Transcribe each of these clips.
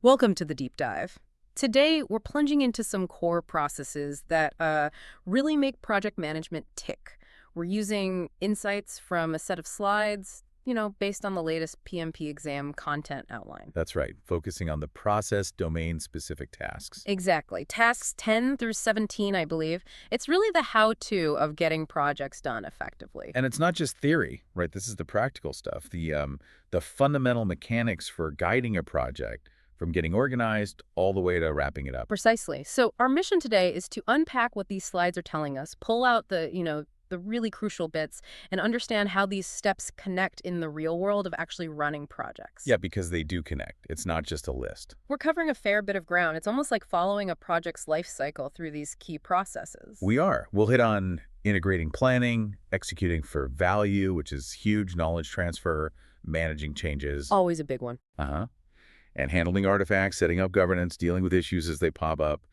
Welcome to the deep dive. Today, we're plunging into some core processes that really make project management tick. We're using insights from a set of slides, based on the latest PMP exam content outline. That's right, focusing on the process domain-specific tasks. Exactly. Tasks 10 through 17, I believe. It's really the how-to of getting projects done effectively. And it's not just theory, right? This is the practical stuff, the fundamental mechanics for guiding a project from getting organized all the way to wrapping it up. Precisely. So our mission today is to unpack what these slides are telling us, pull out the really crucial bits, and understand how these steps connect in the real world of actually running projects. Yeah, because they do connect. It's not just a list. We're covering a fair bit of ground. It's almost like following a project's life cycle through these key processes. We are. We'll hit on integrating planning, executing for value, which is huge knowledge transfer, managing changes. Always a big one. And handling artifacts, setting up governance, dealing with issues as they pop up,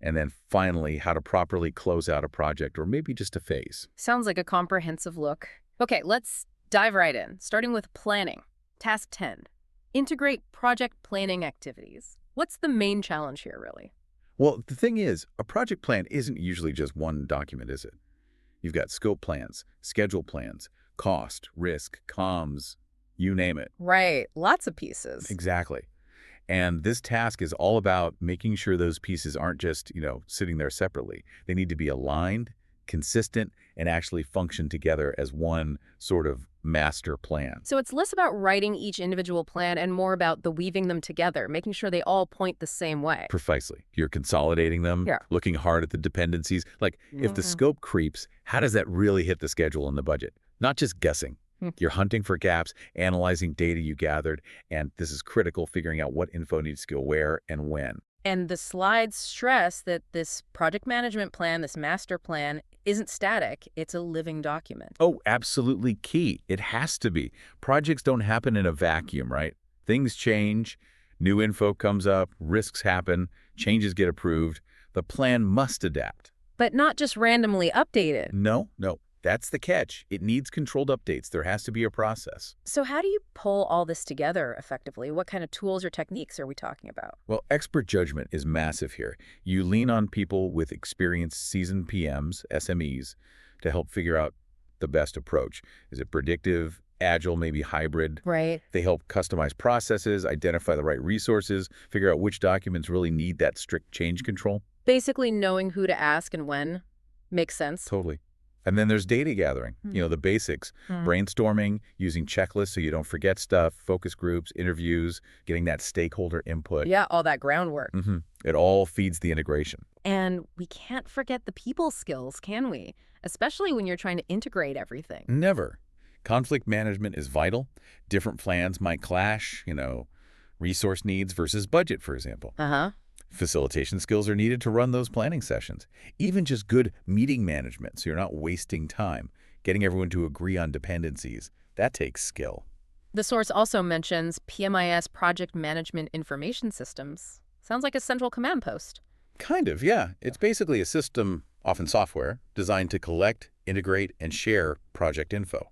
and then finally, how to properly close out a project or maybe just a phase. Sounds like a comprehensive look. Okay, let's dive right in, starting with planning. Task 10, integrate project planning activities. What's the main challenge here, really? Well, the thing is, a project plan isn't usually just one document, is it? You've got scope plans, schedule plans, cost, risk, comms, you name it. Right, lots of pieces. Exactly. And this task is all about making sure those pieces aren't just, sitting there separately. They need to be aligned, consistent, and actually function together as one sort of master plan. So it's less about writing each individual plan and more about the weaving them together, making sure they all point the same way. Precisely. You're consolidating them, looking hard at the dependencies. Like, if the scope creeps, how does that really hit the schedule and the budget? Not just guessing. You're hunting for gaps, analyzing data you gathered, and this is critical, figuring out what info needs to go where and when. And the slides stress that this project management plan, this master plan, isn't static. It's a living document. Oh, absolutely key. It has to be. Projects don't happen in a vacuum, right? Things change, new info comes up, risks happen, changes get approved. The plan must adapt. But not just randomly updated. No. That's the catch. It needs controlled updates. There has to be a process. So how do you pull all this together effectively? What kind of tools or techniques are we talking about? Well, expert judgment is massive here. You lean on people with experienced seasoned PMs, SMEs, to help figure out the best approach. Is it predictive, agile, maybe hybrid? Right. They help customize processes, identify the right resources, figure out which documents really need that strict change control. Basically knowing who to ask and when makes sense. Totally. And then there's data gathering, the basics, brainstorming, using checklists so you don't forget stuff, focus groups, interviews, getting that stakeholder input. Yeah, all that groundwork. It all feeds the integration. And we can't forget the people skills, can we? Especially when you're trying to integrate everything. Never. Conflict management is vital. Different plans might clash, resource needs versus budget, for example. Facilitation skills are needed to run those planning sessions. Even just good meeting management so you're not wasting time. Getting everyone to agree on dependencies, that takes skill. The source also mentions PMIS, Project Management Information Systems. Sounds like a central command post. Kind of, yeah. It's basically a system, often software, designed to collect, integrate, and share project info.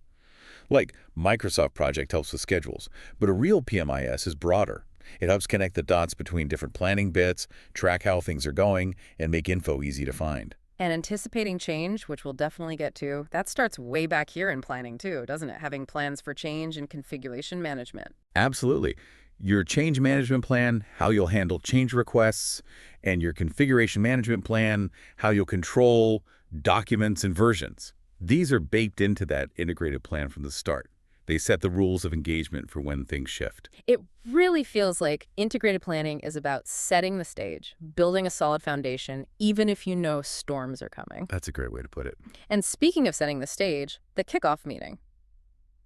Like Microsoft Project helps with schedules, but a real PMIS is broader. It helps connect the dots between different planning bits, track how things are going, and make info easy to find. And anticipating change, which we'll definitely get to, that starts way back here in planning too, doesn't it? Having plans for change and configuration management. Absolutely. Your change management plan, how you'll handle change requests, and your configuration management plan, how you'll control documents and versions. These are baked into that integrated plan from the start. They set the rules of engagement for when things shift. It really feels like integrated planning is about setting the stage, building a solid foundation, even if you know storms are coming. That's a great way to put it. And speaking of setting the stage, the kickoff meeting,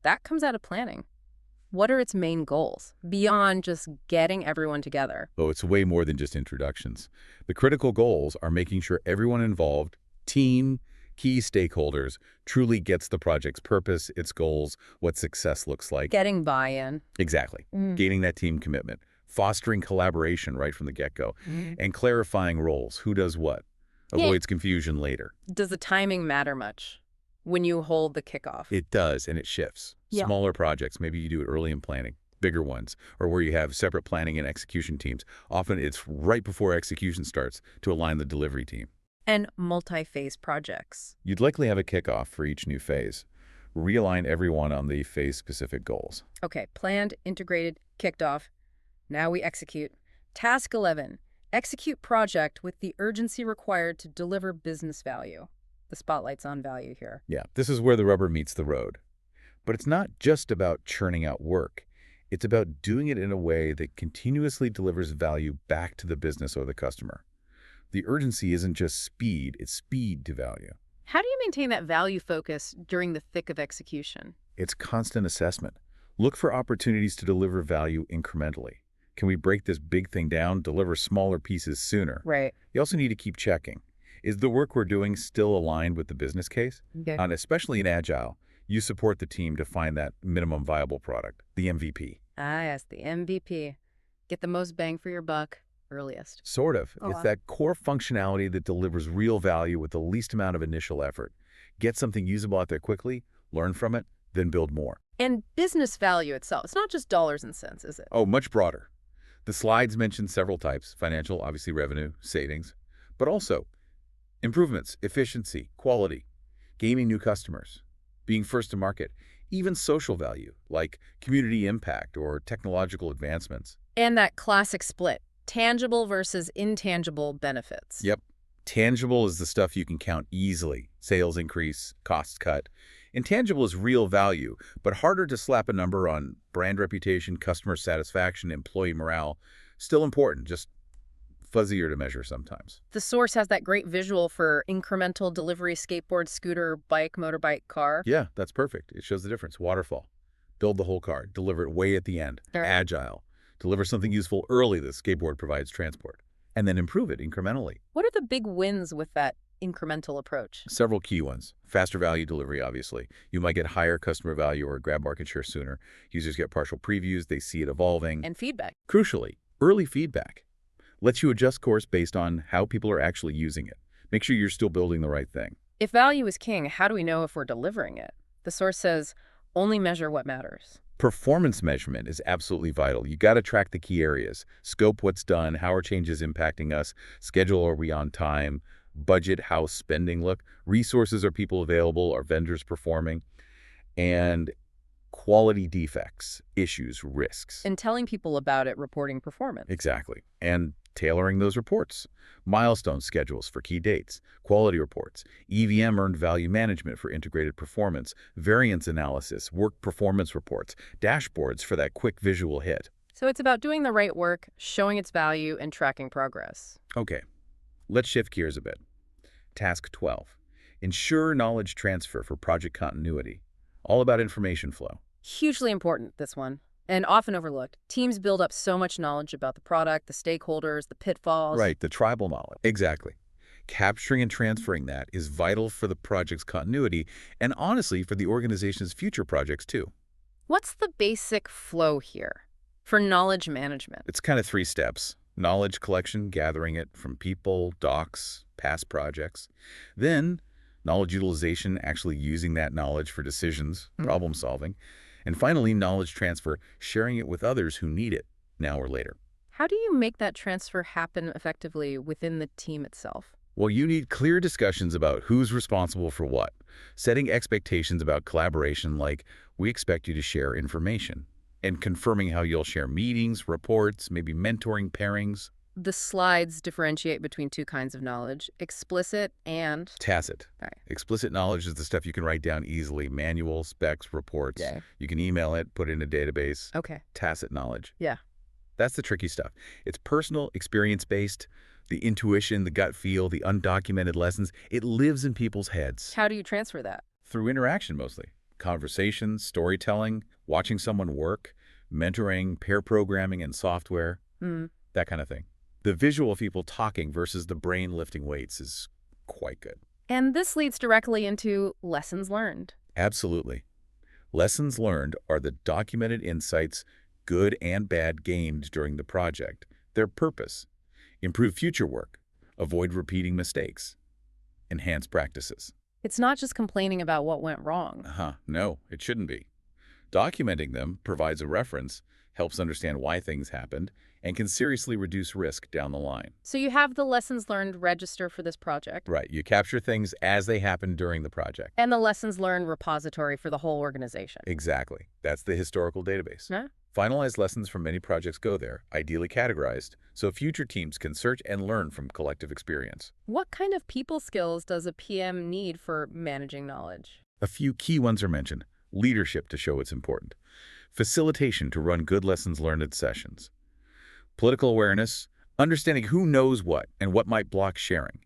that comes out of planning. What are its main goals, beyond just getting everyone together? Oh, it's way more than just introductions. The critical goals are making sure everyone involved, team, key stakeholders, truly gets the project's purpose, its goals, what success looks like. Getting buy-in. Exactly. Gaining that team commitment, fostering collaboration right from the get-go, and clarifying roles, who does what, avoids confusion later. Does the timing matter much when you hold the kickoff? It does, and it shifts. Smaller projects, maybe you do it early in planning. bigger ones, or where you have separate planning and execution teams. Often it's right before execution starts to align the delivery team. And multi-phase projects. You'd likely have a kickoff for each new phase. Realign everyone on the phase-specific goals. Okay, planned, integrated, kicked off. Now we execute. Task 11, execute project with the urgency required to deliver business value. The spotlight's on value here. Yeah, this is where the rubber meets the road. But it's not just about churning out work. It's about doing it in a way that continuously delivers value back to the business or the customer. The urgency isn't just speed, it's speed to value. How do you maintain that value focus during the thick of execution? It's constant assessment. Look for opportunities to deliver value incrementally. Can we break this big thing down, deliver smaller pieces sooner? Right. You also need to keep checking. Is the work we're doing still aligned with the business case? Okay. And especially in Agile, you support the team to find that minimum viable product, the MVP. Ah, yes, the MVP. Get the most bang for your buck earliest. Sort of. Oh, It's wow. that core functionality that delivers real value with the least amount of initial effort. Get something usable out there quickly, learn from it, then build more. And business value itself, it's not just dollars and cents, is it? Oh, much broader. The slides mention several types: financial, obviously revenue, savings, but also improvements, efficiency, quality, gaining new customers, being first to market, even social value like community impact or technological advancements. And that classic split, tangible versus intangible benefits. Yep. Tangible is the stuff you can count easily. Sales increase, costs cut. Intangible is real value, but harder to slap a number on. Brand reputation, customer satisfaction, employee morale. Still important, just fuzzier to measure sometimes. The source has that great visual for incremental delivery, skateboard, scooter, bike, motorbike, car. Yeah, that's perfect. It shows the difference. Waterfall. Build the whole car. Deliver it way at the end. All right. Agile. Deliver something useful early that skateboard provides transport. And then improve it incrementally. What are the big wins with that incremental approach? Several key ones. Faster value delivery, obviously. You might get higher customer value or grab market share sooner. Users get partial previews. They see it evolving. And feedback. Crucially, early feedback lets you adjust course based on how people are actually using it. Make sure you're still building the right thing. If value is king, how do we know if we're delivering it? The source says, only measure what matters. Performance measurement is absolutely vital. You got to track the key areas. Scope what's done, how are changes impacting us, schedule are we on time, budget, how's spending look, resources are people available, are vendors performing, and quality defects, issues, risks. And telling people about it, reporting performance. Exactly. And tailoring those reports. Milestone schedules for key dates, quality reports, EVM earned value management for integrated performance, variance analysis, work performance reports, dashboards for that quick visual hit. So it's about doing the right work, showing its value, and tracking progress. Okay, let's shift gears a bit. Task 12. Ensure knowledge transfer for project continuity. All about information flow. Hugely important, this one. And often overlooked. Teams build up so much knowledge about the product, the stakeholders, the pitfalls. Right, the tribal knowledge. Exactly. Capturing and transferring that is vital for the project's continuity and honestly for the organization's future projects too. What's the basic flow here for knowledge management? It's kind of 3 steps. Knowledge collection, gathering it from people, docs, past projects. Then knowledge utilization, actually using that knowledge for decisions, problem solving. And finally, knowledge transfer, sharing it with others who need it now or later. How do you make that transfer happen effectively within the team itself? Well, you need clear discussions about who's responsible for what. Setting expectations about collaboration like, we expect you to share information. And confirming how you'll share meetings, reports, maybe mentoring pairings. The slides differentiate between 2 kinds of knowledge, explicit and Tacit. Right. Explicit knowledge is the stuff you can write down easily. Manual, specs, reports. Yeah. You can email it, put it in a database. Okay. Tacit knowledge. Yeah. That's the tricky stuff. It's personal, experience-based, the intuition, the gut feel, the undocumented lessons. It lives in people's heads. How do you transfer that? Through interaction mostly. Conversations, storytelling, watching someone work, mentoring, pair programming and software, that kind of thing. The visual of people talking versus the brain lifting weights is quite good. And this leads directly into lessons learned. Absolutely. Lessons learned are the documented insights, good and bad, gained during the project. Their purpose: improve future work, avoid repeating mistakes, enhance practices. It's not just complaining about what went wrong. No, it shouldn't be. Documenting them provides a reference, helps understand why things happened, and can seriously reduce risk down the line. So you have the lessons learned register for this project. Right. You capture things as they happen during the project. And the lessons learned repository for the whole organization. Exactly. That's the historical database. Huh? Finalized lessons from many projects go there, ideally categorized, so future teams can search and learn from collective experience. What kind of people skills does a PM need for managing knowledge? A few key ones are mentioned. Leadership to show it's important. Facilitation to run good lessons learned sessions. Political awareness, understanding who knows what and what might block sharing.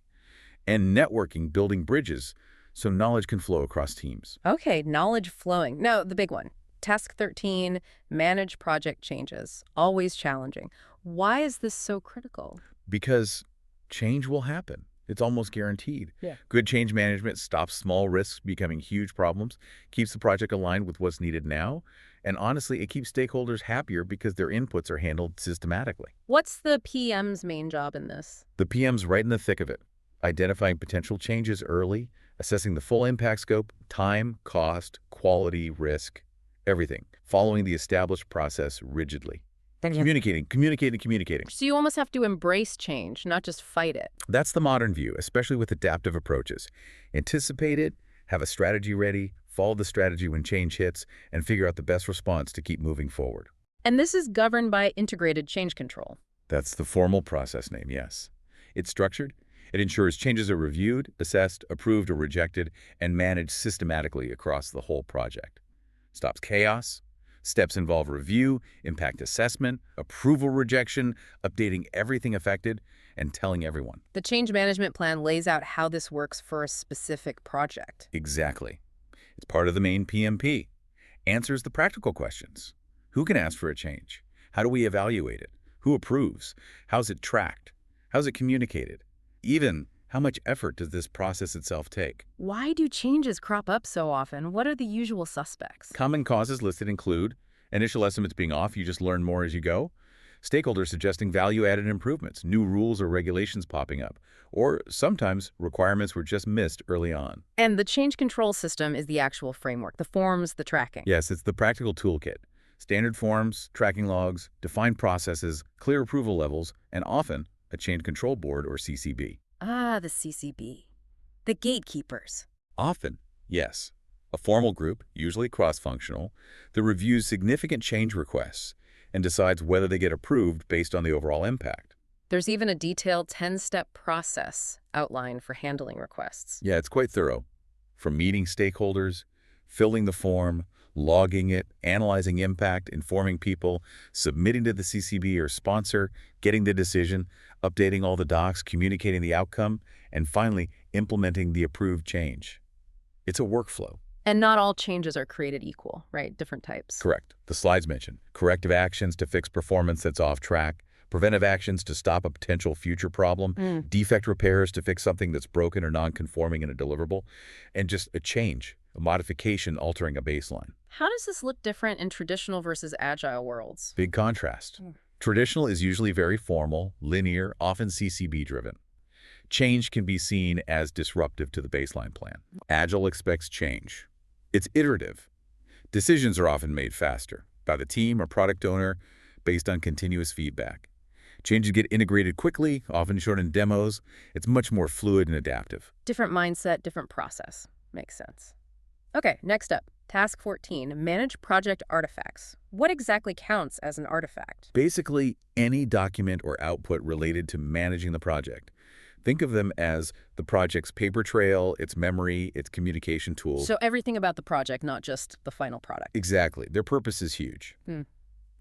And networking, building bridges so knowledge can flow across teams. Okay, knowledge flowing. Now, the big one. Task 13, manage project changes. Always challenging. Why is this so critical? Because change will happen. It's almost guaranteed. Yeah. Good change management stops small risks becoming huge problems, keeps the project aligned with what's needed now, and honestly, it keeps stakeholders happier because their inputs are handled systematically. What's the PM's main job in this? The PM's right in the thick of it, identifying potential changes early, assessing the full impact scope, time, cost, quality, risk, everything, following the established process rigidly. Communicating. So you almost have to embrace change, not just fight it. That's the modern view, especially with adaptive approaches. Anticipate it, have a strategy ready, follow the strategy when change hits, and figure out the best response to keep moving forward. And this is governed by integrated change control. That's the formal process name, yes. It's structured. It ensures changes are reviewed, assessed, approved, or rejected, and managed systematically across the whole project. Stops chaos. Steps involve review, impact assessment, approval rejection, updating everything affected, and telling everyone. The change management plan lays out how this works for a specific project. Exactly. It's part of the main PMP. Answers the practical questions. Who can ask for a change? How do we evaluate it? Who approves? How's it tracked? How's it communicated? Even, how much effort does this process itself take? Why do changes crop up so often? What are the usual suspects? Common causes listed include initial estimates being off, you just learn more as you go, stakeholders suggesting value-added improvements, new rules or regulations popping up, or sometimes requirements were just missed early on. And the change control system is the actual framework, the forms, the tracking. Yes, it's the practical toolkit. Standard forms, tracking logs, defined processes, clear approval levels, and often a change control board or CCB. Ah, the CCB. The gatekeepers. Often, yes. A formal group, usually cross-functional, that reviews significant change requests and decides whether they get approved based on the overall impact. There's even a detailed 10-step process outlined for handling requests. Yeah, it's quite thorough. From meeting stakeholders, filling the form, logging it, analyzing impact, informing people, submitting to the CCB or sponsor, getting the decision, updating all the docs, communicating the outcome, and finally, implementing the approved change. It's a workflow. And not all changes are created equal, right? Different types. Correct. The slides mentioned corrective actions to fix performance that's off track, preventive actions to stop a potential future problem, defect repairs to fix something that's broken or non-conforming in a deliverable, and just a change, a modification altering a baseline. How does this look different in traditional versus agile worlds? Big contrast. Traditional is usually very formal, linear, often CCB-driven. Change can be seen as disruptive to the baseline plan. Agile expects change. It's iterative. Decisions are often made faster by the team or product owner based on continuous feedback. Changes get integrated quickly, often shown in demos. It's much more fluid and adaptive. Different mindset, different process. Makes sense. Okay, next up, Task 14, manage project artifacts. What exactly counts as an artifact? Basically, any document or output related to managing the project. Think of them as the project's paper trail, its memory, its communication tools. So everything about the project, not just the final product. Exactly. Their purpose is huge.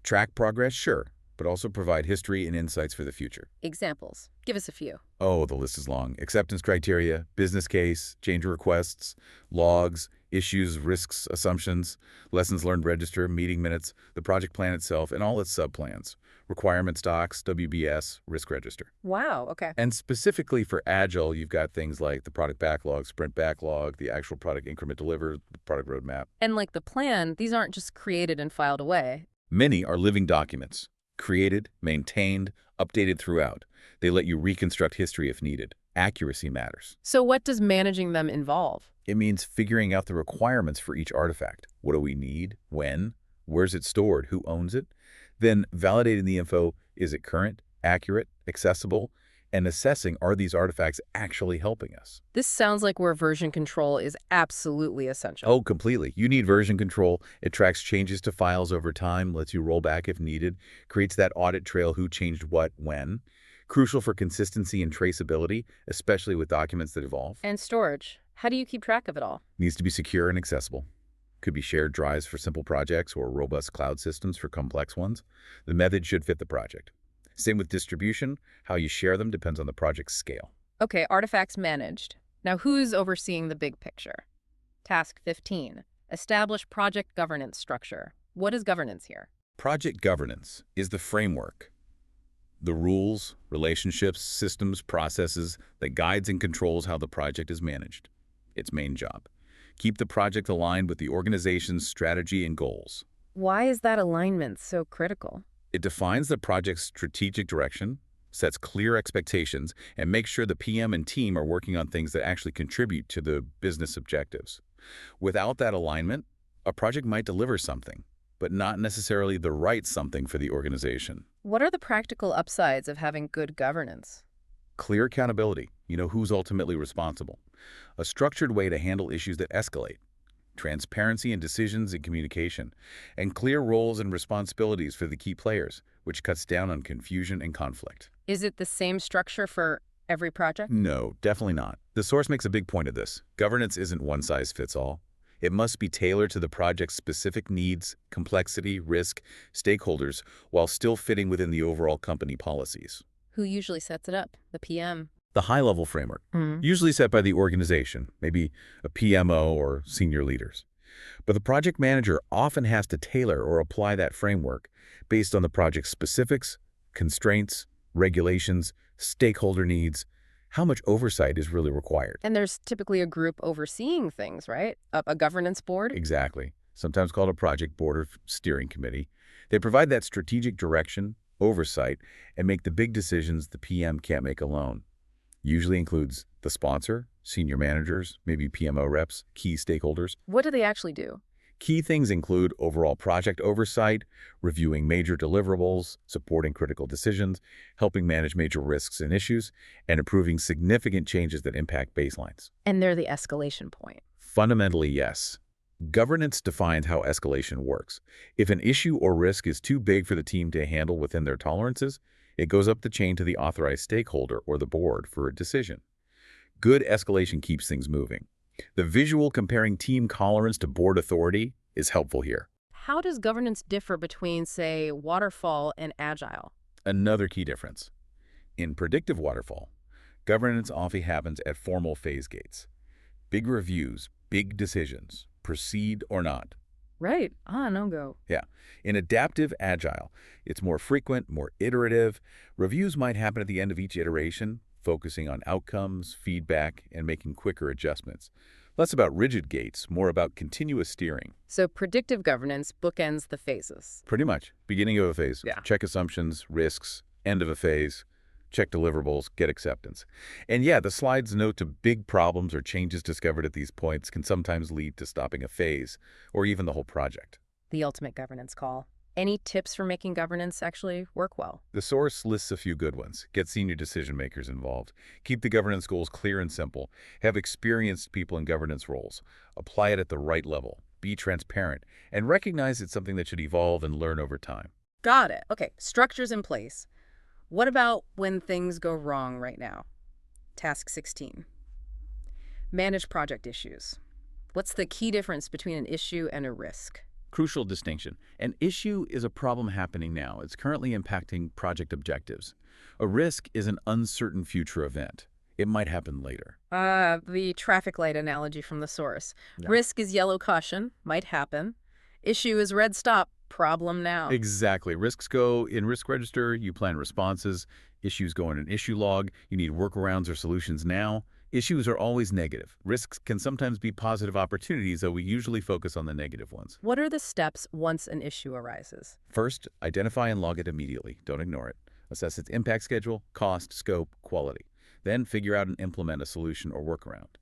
Track progress, sure, but also provide history and insights for the future. Examples. Give us a few. Oh, the list is long. Acceptance criteria, business case, change requests, logs, issues, risks, assumptions, lessons learned register, meeting minutes, the project plan itself, and all its subplans. Requirements docs, WBS, risk register. Wow, okay. And specifically for Agile, you've got things like the product backlog, sprint backlog, the actual product increment delivered, the product roadmap. And like the plan, these aren't just created and filed away. Many are living documents, created, maintained, updated throughout. They let you reconstruct history if needed. Accuracy matters. So what does managing them involve? It means figuring out the requirements for each artifact. What do we need? When? Where's it stored? Who owns it? Then validating the info. Is it current, accurate, accessible? And assessing, are these artifacts actually helping us? This sounds like where version control is absolutely essential. Oh, completely. You need version control. It tracks changes to files over time, lets you roll back if needed, creates that audit trail who changed what, when. Crucial for consistency and traceability, especially with documents that evolve. And storage. How do you keep track of it all? Needs to be secure and accessible. Could be shared drives for simple projects or robust cloud systems for complex ones. The method should fit the project. Same with distribution. How you share them depends on the project's scale. Okay, artifacts managed. Now who's overseeing the big picture? Task 15. Establish project governance structure. What is governance here? Project governance is the framework, the rules, relationships, systems, processes that guides and controls how the project is managed. Its main job. Keep the project aligned with the organization's strategy and goals. Why is that alignment so critical? It defines the project's strategic direction, sets clear expectations, and makes sure the PM and team are working on things that actually contribute to the business objectives. Without that alignment, a project might deliver something, but not necessarily the right something for the organization. What are the practical upsides of having good governance? Clear accountability. You know who's ultimately responsible. A structured way to handle issues that escalate. Transparency in decisions and communication, and clear roles and responsibilities for the key players, which cuts down on confusion and conflict. Is it the same structure for every project? No, definitely not. The source makes a big point of this. Governance isn't one size fits all. It must be tailored to the project's specific needs, complexity, risk, stakeholders, while still fitting within the overall company policies. Who usually sets it up? The PM. The high-level framework, usually set by the organization, maybe a PMO or senior leaders. But the project manager often has to tailor or apply that framework based on the project's specifics, constraints, regulations, stakeholder needs, how much oversight is really required. And there's typically a group overseeing things, right? A governance board? Exactly. Sometimes called a project board or steering committee. They provide that strategic direction, oversight, and make the big decisions the PM can't make alone. Usually includes the sponsor, senior managers, maybe PMO reps, key stakeholders. What do they actually do? Key things include overall project oversight, reviewing major deliverables, supporting critical decisions, helping manage major risks and issues, and approving significant changes that impact baselines. And they're the escalation point. Fundamentally, yes. Governance defines how escalation works. If an issue or risk is too big for the team to handle within their tolerances, it goes up the chain to the authorized stakeholder or the board for a decision. Good escalation keeps things moving. The visual comparing team tolerance to board authority is helpful here. How does governance differ between, say, waterfall and agile? Another key difference. In predictive waterfall, governance often happens at formal phase gates. Big reviews, big decisions, proceed or not. Right. No go. Yeah. In adaptive agile, it's more frequent, more iterative. Reviews might happen at the end of each iteration, focusing on outcomes, feedback, and making quicker adjustments. Less about rigid gates, more about continuous steering. So predictive governance bookends the phases. Pretty much. Beginning of a phase. Yeah. Check assumptions, risks. End of a phase. Check deliverables, get acceptance. And yeah, the slides note to big problems or changes discovered at these points can sometimes lead to stopping a phase or even the whole project. The ultimate governance call. Any tips for making governance actually work well? The source lists a few good ones. Get senior decision makers involved. Keep the governance goals clear and simple. Have experienced people in governance roles. Apply it at the right level. Be transparent. And recognize it's something that should evolve and learn over time. Got it. Okay, structure's in place. What about when things go wrong right now? Task 16. Manage project issues. What's the key difference between an issue and a risk? Crucial distinction. An issue is a problem happening now. It's currently impacting project objectives. A risk is an uncertain future event. It might happen later. The traffic light analogy from the source. Yeah. Risk is yellow caution, might happen. Issue is red stop, problem now. Exactly. Risks go in risk register, you plan responses. Issues go in an issue log. You need workarounds or solutions now. Issues are always negative. Risks can sometimes be positive opportunities, though we usually focus on the negative ones. What are the steps once an issue arises? First, identify and log it immediately. Don't ignore it. Assess its impact schedule, cost, scope, quality. Then figure out and implement a solution or workaround.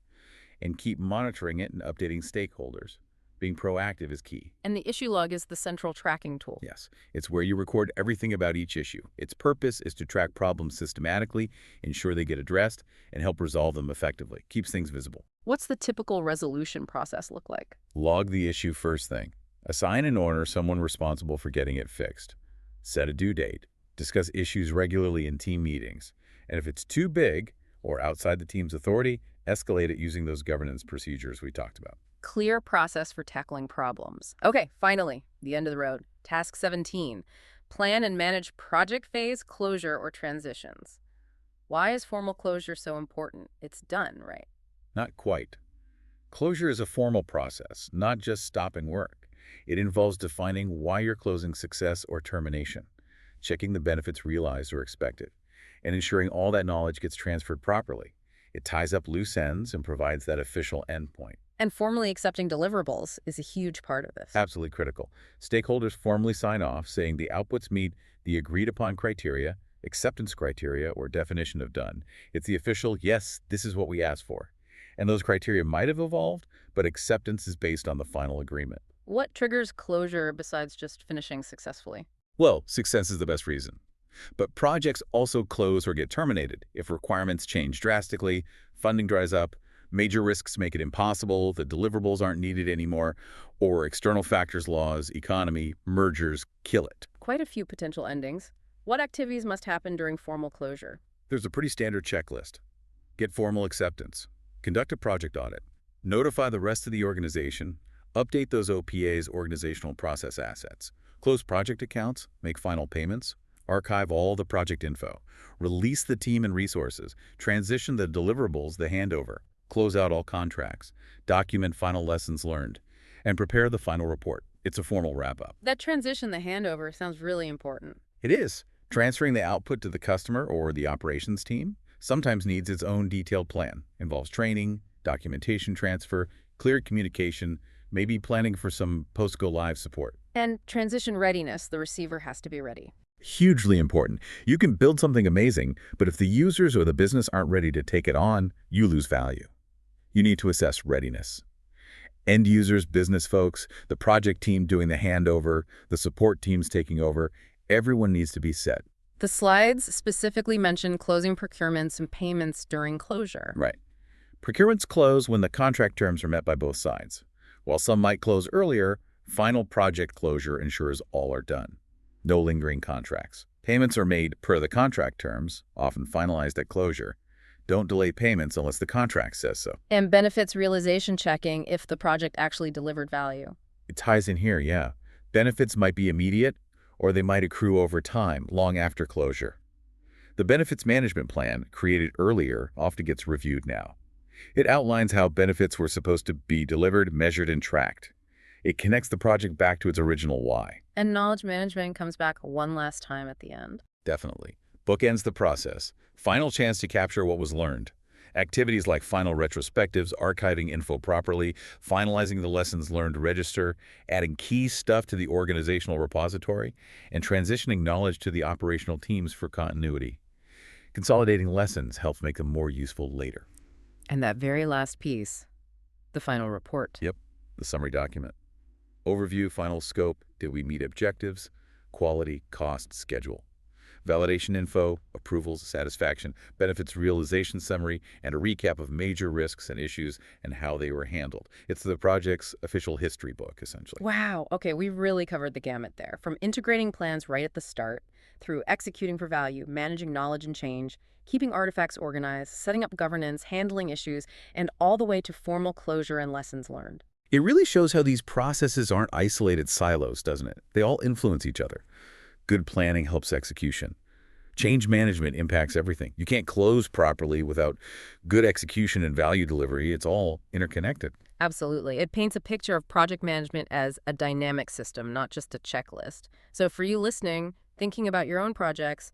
and keep monitoring it and updating stakeholders. Being proactive is key. And the issue log is the central tracking tool. Yes, it's where you record everything about each issue. Its purpose is to track problems systematically, ensure they get addressed, and help resolve them effectively. Keeps things visible. What's the typical resolution process look like? Log the issue first thing. Assign and honor someone responsible for getting it fixed. Set a due date. Discuss issues regularly in team meetings. And if it's too big or outside the team's authority, escalate it using those governance procedures we talked about. Clear process for tackling problems. Okay, finally, the end of the road. Task 17. Plan and manage project phase, closure, or transitions. Why is formal closure so important? It's done, right? Not quite. Closure is a formal process, not just stopping work. It involves defining why you're closing success or termination, checking the benefits realized or expected, and ensuring all that knowledge gets transferred properly. It ties up loose ends and provides that official endpoint. And formally accepting deliverables is a huge part of this. Absolutely critical. Stakeholders formally sign off saying the outputs meet the agreed-upon criteria, acceptance criteria, or definition of done. It's the official, yes, this is what we asked for. And those criteria might have evolved, but acceptance is based on the final agreement. What triggers closure besides just finishing successfully? Well, success is the best reason. But projects also close or get terminated if requirements change drastically, funding dries up, major risks make it impossible, the deliverables aren't needed anymore, or external factors, laws, economy, mergers kill it. Quite a few potential endings. What activities must happen during formal closure? There's a pretty standard checklist. Get formal acceptance. Conduct a project audit. Notify the rest of the organization. Update those OPA's organizational process assets. Close project accounts. Make final payments. Archive all the project info. Release the team and resources. Transition the deliverables, the handover. Close out all contracts. Document final lessons learned. And prepare the final report. It's a formal wrap-up. That transition, the handover, sounds really important. It is. Transferring the output to the customer or the operations team sometimes needs its own detailed plan. Involves training, documentation transfer, clear communication, maybe planning for some post-go-live support. And transition readiness, the receiver has to be ready. Hugely important. You can build something amazing, but if the users or the business aren't ready to take it on, you lose value. You need to assess readiness. End users, business folks, the project team doing the handover, the support teams taking over, everyone needs to be set. The slides specifically mention closing procurements and payments during closure. Right. Procurements close when the contract terms are met by both sides. While some might close earlier, final project closure ensures all are done. No lingering contracts. Payments are made per the contract terms, often finalized at closure. Don't delay payments unless the contract says so. And benefits realization checking if the project actually delivered value. It ties in here, yeah. Benefits might be immediate, or they might accrue over time, long after closure. The benefits management plan, created earlier, often gets reviewed now. It outlines how benefits were supposed to be delivered, measured, and tracked. It connects the project back to its original why. And knowledge management comes back one last time at the end. Definitely. Bookends the process. Final chance to capture what was learned. Activities like final retrospectives, archiving info properly, finalizing the lessons learned register, adding key stuff to the organizational repository, and transitioning knowledge to the operational teams for continuity. Consolidating lessons helps make them more useful later. And that very last piece, the final report. Yep, the summary document. Overview, final scope, did we meet objectives, quality, cost, schedule. Validation info, approvals, satisfaction, benefits realization summary, and a recap of major risks and issues and how they were handled. It's the project's official history book, essentially. Wow. Okay, we really covered the gamut there. From integrating plans right at the start, through executing for value, managing knowledge and change, keeping artifacts organized, setting up governance, handling issues, and all the way to formal closure and lessons learned. It really shows how these processes aren't isolated silos, doesn't it? They all influence each other. Good planning helps execution. Change management impacts everything. You can't close properly without good execution and value delivery. It's all interconnected. Absolutely. It paints a picture of project management as a dynamic system, not just a checklist. So for you listening, thinking about your own projects,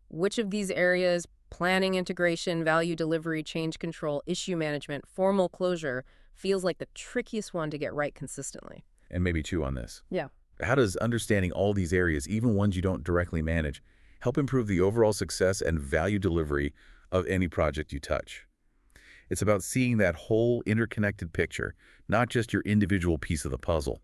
which of these areas, planning, integration, value delivery, change control, issue management, formal closure, feels like the trickiest one to get right consistently? And maybe chew on this. Yeah. How does understanding all these areas, even ones you don't directly manage, help improve the overall success and value delivery of any project you touch? It's about seeing that whole interconnected picture, not just your individual piece of the puzzle.